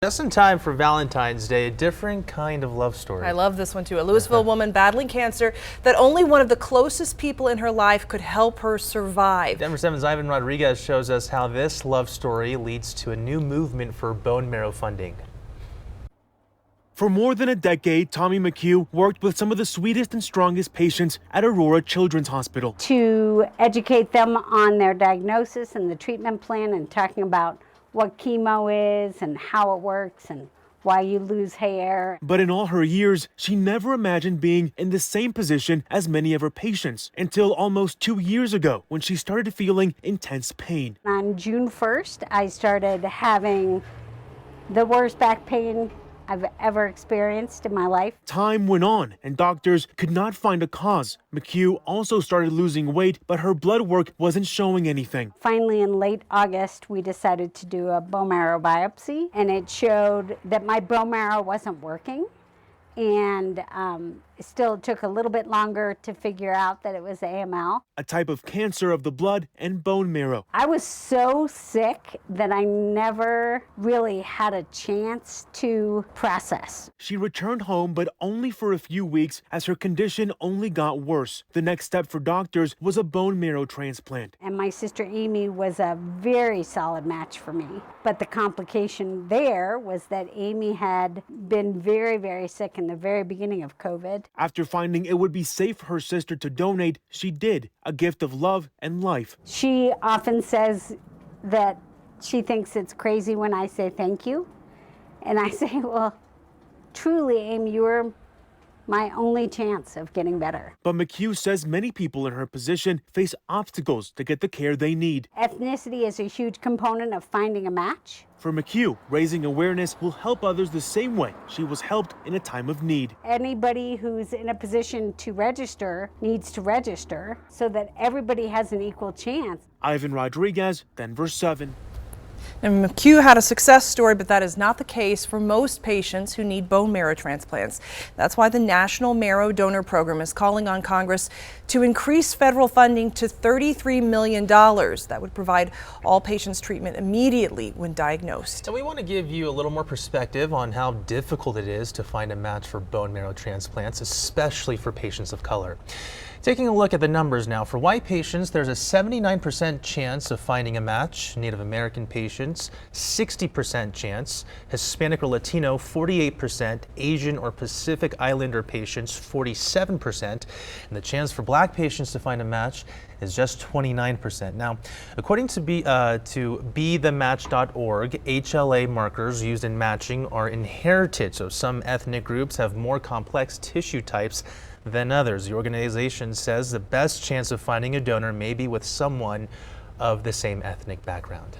Just in time for Valentine's Day, a different kind of love story. I love this one too. A Louisville woman battling cancer that only one of the closest people in her life could help her survive. Denver 7's Ivan Rodriguez shows us how this love story leads to a new movement for bone marrow funding. For more than a decade, Tommy McHugh worked with some of the sweetest and strongest patients at Aurora Children's Hospital. To educate them on their diagnosis and the treatment plan and talking about what chemo is and how it works and why you lose hair. But in all her years, she never imagined being in the same position as many of her patients until almost 2 years ago when she started feeling intense pain. On June 1st, I started having the worst back pain I've ever experienced in my life. Time went on and doctors could not find a cause. McHugh also started losing weight, but her blood work wasn't showing anything. Finally, in late August, we decided to do a bone marrow biopsy, and it showed that my bone marrow wasn't working. And it still took a little bit longer to figure out that it was AML. A type of cancer of the blood and bone marrow. I was so sick that I never really had a chance to process. She returned home, but only for a few weeks as her condition only got worse. The next step for doctors was a bone marrow transplant. And my sister Amy was a very solid match for me. But the complication there was that Amy had been very, very sick in the very beginning of COVID. After finding it would be safe for her sister to donate, she did, a gift of love and life. She often says that she thinks it's crazy when I say thank you. And I say, well, truly, Amy, you were my only chance of getting better. But McHugh says many people in her position face obstacles to get the care they need. Ethnicity is a huge component of finding a match. For McHugh, raising awareness will help others the same way she was helped in a time of need. Anybody who's in a position to register needs to register so that everybody has an equal chance. Ivan Rodriguez, Denver 7. And McHugh had a success story, but that is not the case for most patients who need bone marrow transplants. That's why the National Marrow Donor Program is calling on Congress to increase federal funding to $33 million. That would provide all patients treatment immediately when diagnosed. And we want to give you a little more perspective on how difficult it is to find a match for bone marrow transplants, especially for patients of color. Taking a look at the numbers now, for white patients, there's a 79% chance of finding a match. Native American patients, 60% chance. Hispanic or Latino, 48%. Asian or Pacific Islander patients, 47%. And the chance for black patients to find a match is just 29%. Now, according to BeTheMatch.org, HLA markers used in matching are inherited, so some ethnic groups have more complex tissue types than others. The organization says the best chance of finding a donor may be with someone of the same ethnic background.